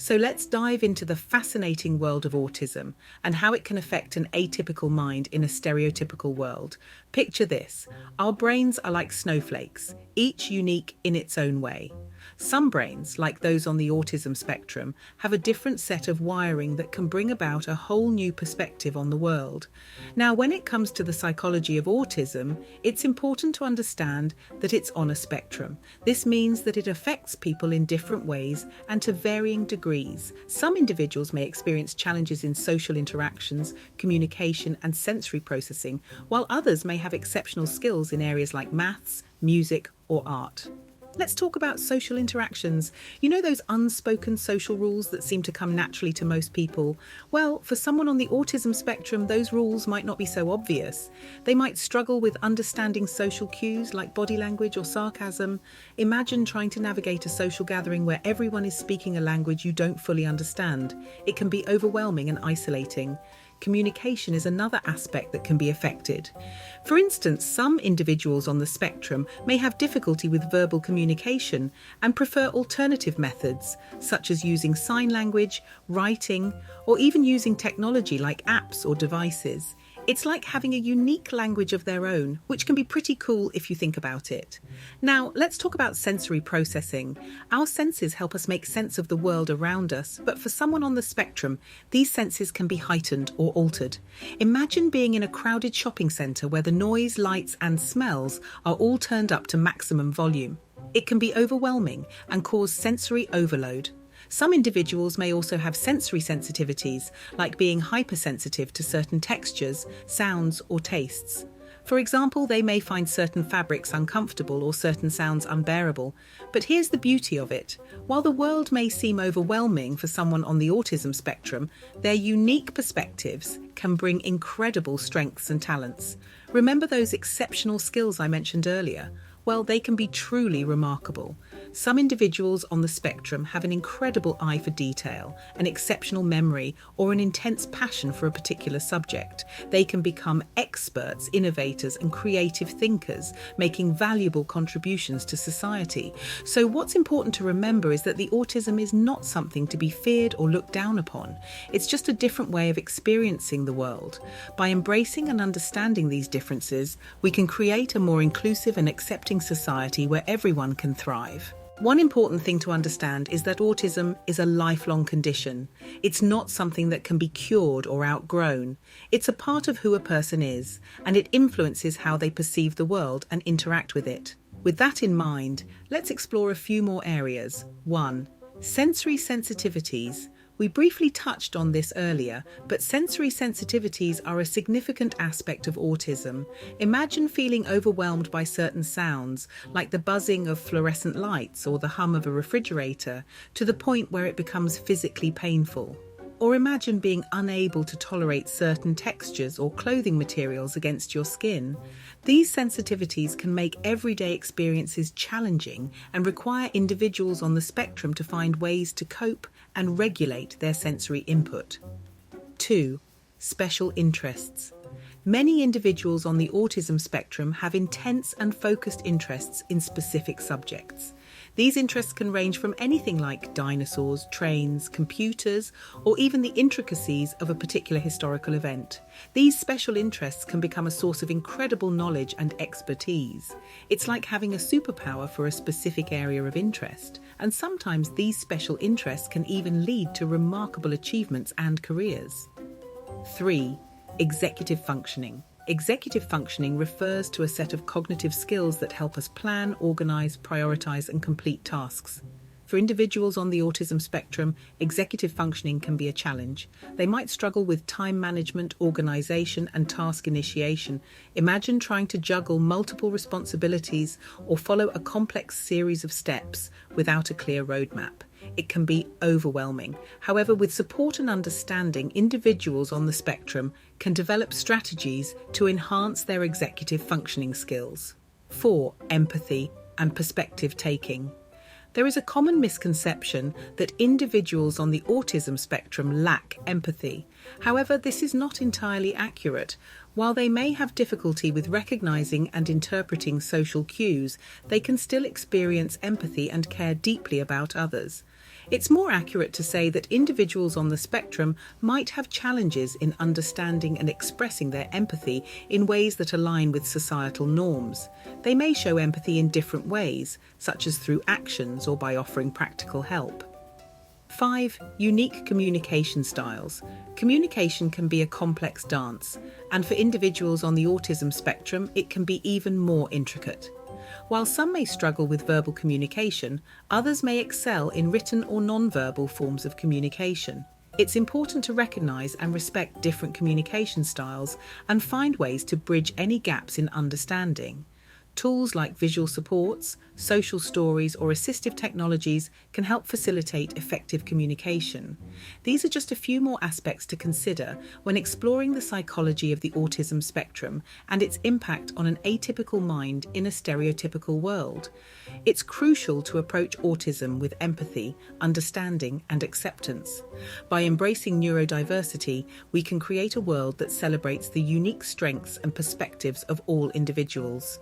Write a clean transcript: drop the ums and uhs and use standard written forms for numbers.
So let's dive into the fascinating world of autism and how it can affect an atypical mind in a stereotypical world. Picture this: our brains are like snowflakes, each unique in its own way. Some brains, like those on the autism spectrum, have a different set of wiring that can bring about a whole new perspective on the world. Now, when it comes to the psychology of autism, it's important to understand that it's on a spectrum. This means that it affects people in different ways and to varying degrees. Some individuals may experience challenges in social interactions, communication, and sensory processing, while others may have exceptional skills in areas like maths, music, or art. Let's talk about social interactions. You know those unspoken social rules that seem to come naturally to most people? Well, for someone on the autism spectrum, those rules might not be so obvious. They might struggle with understanding social cues like body language or sarcasm. Imagine trying to navigate a social gathering where everyone is speaking a language you don't fully understand. It can be overwhelming and isolating. Communication is another aspect that can be affected. For instance, some individuals on the spectrum may have difficulty with verbal communication and prefer alternative methods, such as using sign language, writing, or even using technology like apps or devices. It's like having a unique language of their own, which can be pretty cool if you think about it. Now, let's talk about sensory processing. Our senses help us make sense of the world around us, but for someone on the spectrum, these senses can be heightened or altered. Imagine being in a crowded shopping centre where the noise, lights, and smells are all turned up to maximum volume. It can be overwhelming and cause sensory overload. Some individuals may also have sensory sensitivities, like being hypersensitive to certain textures, sounds, or tastes. For example, they may find certain fabrics uncomfortable or certain sounds unbearable. But here's the beauty of it. While the world may seem overwhelming for someone on the autism spectrum, their unique perspectives can bring incredible strengths and talents. Remember those exceptional skills I mentioned earlier? Well, they can be truly remarkable. Some individuals on the spectrum have an incredible eye for detail, an exceptional memory, or an intense passion for a particular subject. They can become experts, innovators, and creative thinkers, making valuable contributions to society. So what's important to remember is that the autism is not something to be feared or looked down upon. It's just a different way of experiencing the world. By embracing and understanding these differences, we can create a more inclusive and accepting society where everyone can thrive. One important thing to understand is that autism is a lifelong condition. It's not something that can be cured or outgrown. It's a part of who a person is, and it influences how they perceive the world and interact with it. With that in mind, let's explore a few more areas. 1. Sensory sensitivities. We briefly touched on this earlier, but sensory sensitivities are a significant aspect of autism. Imagine feeling overwhelmed by certain sounds, like the buzzing of fluorescent lights or the hum of a refrigerator, to the point where it becomes physically painful. Or imagine being unable to tolerate certain textures or clothing materials against your skin. These sensitivities can make everyday experiences challenging and require individuals on the spectrum to find ways to cope and regulate their sensory input. 2. Special interests. Many individuals on the autism spectrum have intense and focused interests in specific subjects. These interests can range from anything like dinosaurs, trains, computers, or even the intricacies of a particular historical event. These special interests can become a source of incredible knowledge and expertise. It's like having a superpower for a specific area of interest, and sometimes these special interests can even lead to remarkable achievements and careers. 3. Executive functioning. Executive functioning refers to a set of cognitive skills that help us plan, organize, prioritize, and complete tasks. For individuals on the autism spectrum, executive functioning can be a challenge. They might struggle with time management, organization, and task initiation. Imagine trying to juggle multiple responsibilities or follow a complex series of steps without a clear roadmap. It can be overwhelming. However, with support and understanding, individuals on the spectrum can develop strategies to enhance their executive functioning skills. 4. Empathy and perspective taking. There is a common misconception that individuals on the autism spectrum lack empathy. However, this is not entirely accurate. While they may have difficulty with recognizing and interpreting social cues, they can still experience empathy and care deeply about others. It's more accurate to say that individuals on the spectrum might have challenges in understanding and expressing their empathy in ways that align with societal norms. They may show empathy in different ways, such as through actions or by offering practical help. 5. Unique communication styles. Communication can be a complex dance, and for individuals on the autism spectrum, it can be even more intricate. While some may struggle with verbal communication, others may excel in written or non-verbal forms of communication. It's important to recognise and respect different communication styles and find ways to bridge any gaps in understanding. Tools like visual supports, social stories, or assistive technologies can help facilitate effective communication. These are just a few more aspects to consider when exploring the psychology of the autism spectrum and its impact on an atypical mind in a stereotypical world. It's crucial to approach autism with empathy, understanding, and acceptance. By embracing neurodiversity, we can create a world that celebrates the unique strengths and perspectives of all individuals.